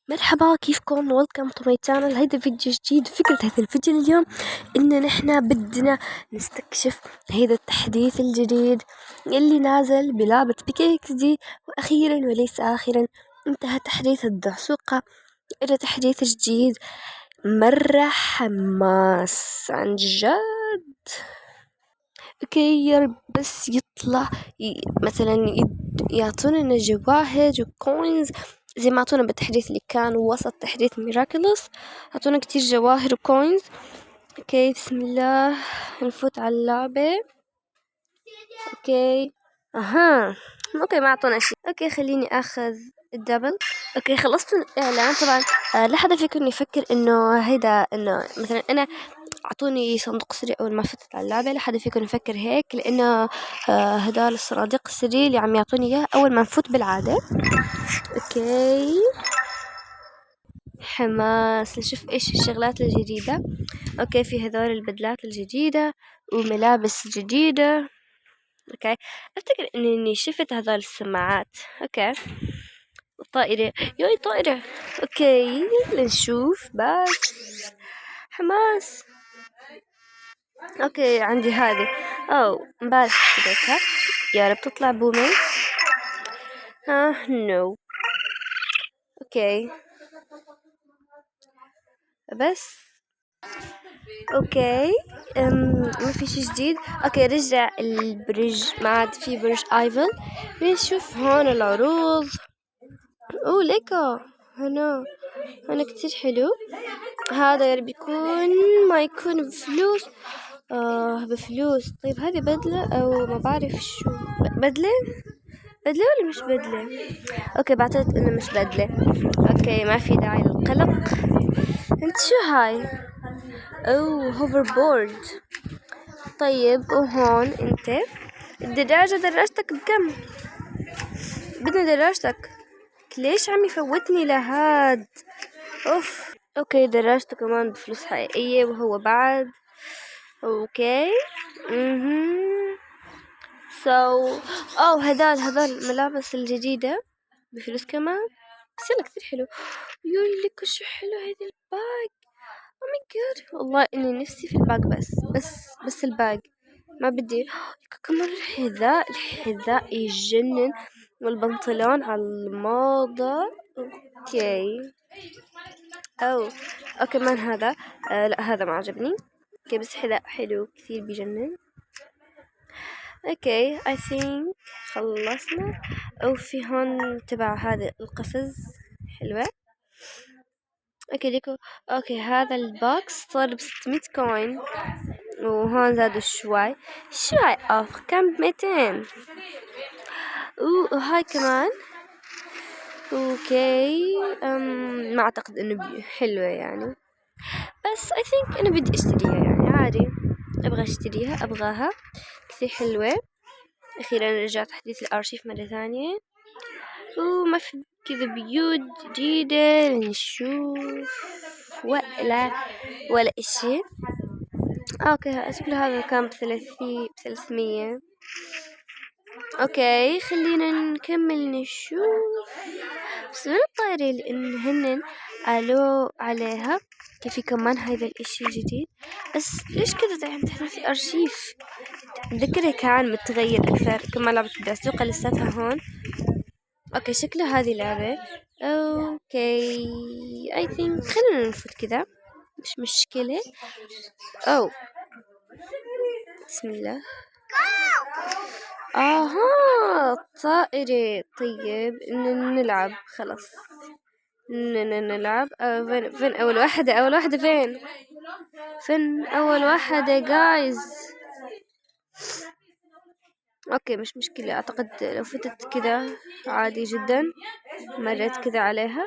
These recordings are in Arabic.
مرحبا، كيفكم؟ ويلكم تو ماي channel. هيدا فيديو جديد. فكرة هذا الفيديو اليوم إن نحنا بدنا نستكشف هيدا التحديث الجديد اللي نازل بلعبة بيكيكس. وأخيرا وليس آخرا انتهى تحديث الدعسوقة إلى تحديث جديد. مرة حماس عن جد. اوكي يا رب بس يطلع مثلا يعطونا جواهر وكوينز زي ما اعطونا بالتحديث اللي كان وسط تحديث ميراكلوس. اعطونا كتير جواهر وكوينز. اوكي بسم الله نفوت على اللعبة. اوكي اوكي ما اعطونا شيء. اوكي خليني اخذ الدبل. اوكي خلصت الاعلان طبعا. لا حدا فيكم يفكر انه هيدا انه مثلا انا اعطوني صندوق سري اول ما فتت على اللعبه. لا حدا فيكم يفكر هيك لانه هدول الصناديق السري اللي عم يعطوني اياه اول ما نفوت بالعاده. اوكي حماس نشوف ايش الشغلات الجديده. اوكي في هذول البدلات الجديده وملابس جديده. اوكي افتكر اني شفت هذول السماعات. اوكي الطائرة ياي طائرة. اوكي لنشوف بس حماس. اوكي عندي هذه. امبارح اشتريتها. يا رب تطلع بومي. نو. اوكي بس اوكي ما في شي جديد. اوكي رجع البرج، ما عاد في برج ايفل. نشوف هون العروض. ليكو هنا كتير حلو. هذا يا رب يكون ما يكون بفلوس. بفلوس. طيب هذه بدلة او ما بعرف شو بدلة ولا مش بدلة؟ اوكي بعتقد انه مش بدلة. اوكي ما في داعي للقلق. انت شو هاي؟ هوفر بورد. طيب وهون انت الدراجة دراجتك بكم؟ بدنا دراجتك. ليش عم يفوتني لهاد؟ اوف. اوكي دراجته كمان بفلوس حقيقية وهو بعد. اوكي هذول الملابس الجديدة بفلوس كمان. بس يلا كتير حلو. يوي لك شو حلو هذا الباج. او ماي جاد والله اني نفسي في الباج. بس الباج ما بدي. كمان الحذاء يجنن والبنطلون على الموضة. اوكي او كمان هذا. لا هذا ما عجبني. اوكي بس حذاء حلو كثير بيجنن. اوكي I think خلصنا. في هون تبع هذا القفز حلوة. اوكي ديكو. اوكي هذا البوكس صار ب600 كوين وهون زادوا شوي كان ب200. وهاي كمان. اوكي ما اعتقد انه حلوة يعني. بس I think انا بدي اشتريها يعني عادي. ابغاها كثير حلوة. اخيرا رجع تحديث الارشيف مرة ثانية. وما في كذا بيوت جديدة نشوف ولا اشي. اوكي شكله هذا كان ب300. اوكي خلينا نكمل نشوف. بس من الطائرة لان هنن قالوا عليها كيف كمان هذا الاشي جديد. بس ليش كذا دحين تحديث الارشيف؟ اتذكرها كان متغير اكثر. كمان لعبة الدعسوقة لساتها هون. اوكي شكله هذه لعبة. اوكي I think خلينا نفوت كذا مش مشكلة. بسم الله. طائرة. طيب نلعب خلاص. نلعب. فين أول واحدة فين أول واحدة جايز. اوكي مش مشكلة. اعتقد لو فتت كذا عادي جدا. مريت كذا عليها.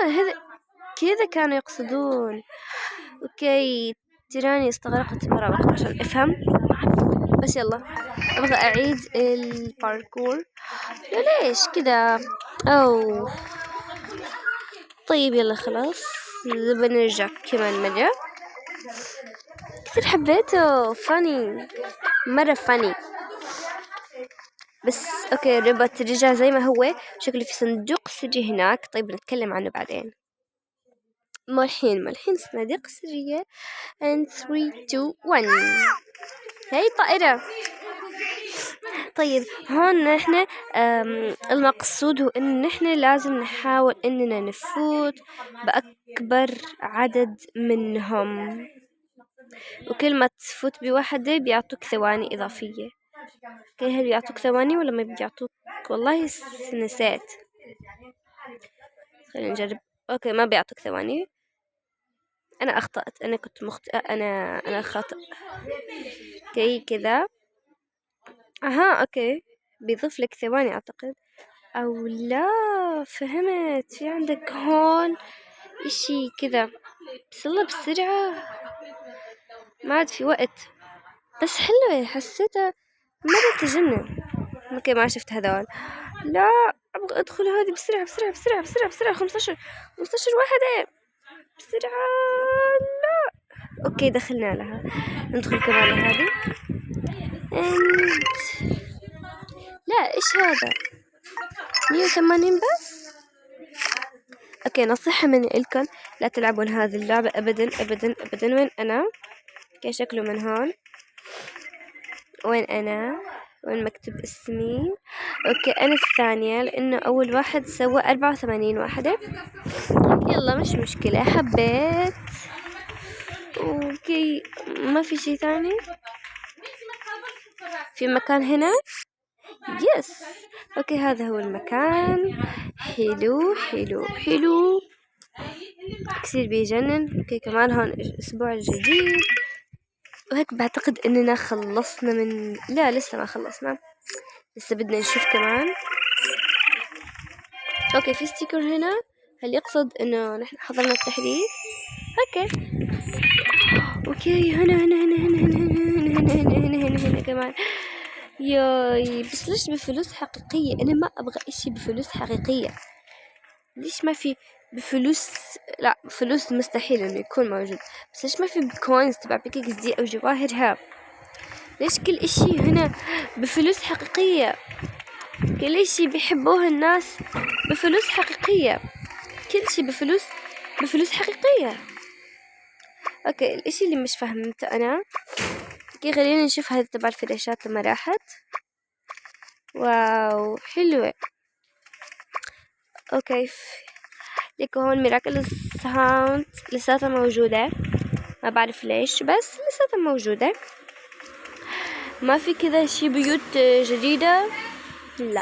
هذا كذا كانوا يقصدون. اوكي تراني استغرقت مرة وقت عشان افهم. بس يلا ابغى اعيد الباركور. ليش كذا؟ طيب يلا خلاص بنرجع كمان مرة. كثير حبيته. فاني مرة فاني. بس اوكي الربط رجع زي ما هو، شكله في صندوق سري هناك. طيب نتكلم عنه بعدين. ما الحين صناديق سرية and 3 2 1. هاي الطائرة. طيب هون نحن المقصود هو ان نحن لازم نحاول اننا نفوت باكبر عدد منهم، وكل ما تفوت بواحدة بيعطوك ثواني اضافية. اوكي هل بيعطوك ثواني ولا ما بيعطوك؟ والله نسيت. خلينا نجرب. اوكي ما بيعطوك ثواني. انا اخطأت، انا كنت مخطئة، انا خاطئ. اوكي كذا. اها اوكي بيضيف لك ثواني اعتقد، او لا فهمت، في عندك هون اشي كذا، بس يلا بسرعة ما عاد في وقت. بس حلوة حسيتها مرة تجنن. اوكي ما شفت هذول. لا ابغى ادخل هذه بسرعة بسرعة بسرعة بسرعة بسرعة. 15 واحدة بسرعة. لا اوكي دخلنا لها، ندخل كمان لهذه. لا ايش هذا 180 بس. اوكي نصيحة مني إلكم لا تلعبون هذه اللعبة ابدا ابدا ابدا. وين انا؟ اوكي شكله من هون. وين انا؟ وين مكتوب اسمي؟ اوكي انا الثانية لانه اول واحد سوى 84 واحدة. يلا مش مشكلة حبيت. اوكي ما في شي ثاني في مكان هنا. يس اوكي هذا هو المكان. حلو حلو حلو كثير بيجنن. اوكي كمان هون الاسبوع الجديد. وهيك بعتقد اننا خلصنا من، لا لسه ما خلصنا، لسه بدنا نشوف كمان. اوكي في ستيكر هنا، هل يقصد انه نحن حضرنا التحديث؟ اوكي اوكي هنا هنا هنا هنا هنا هنا هنا هنا هنا هنا هنا كمان. ياي بس ليش بفلوس حقيقية؟ انا ما ابغى اشي بفلوس حقيقية. ليش ما في بفلوس؟ لا فلوس مستحيل انه يكون موجود، بس ليش ما في بكوينز تبع بيكيكس دي او جواهرها؟ ليش كل اشي هنا بفلوس حقيقية؟ كل اشي بيحبوها الناس بفلوس حقيقية، كل شي بفلوس حقيقية. اوكي الاشي اللي مش فهمته انا، اوكي خلينا نشوف هذا تبع الفلاشات لما راحت. واو حلوة. اوكي ليكو هون ميراكل ساوند لساتها موجودة، ما بعرف ليش بس لساتها موجودة. ما في كذا شي بيوت جديدة، لا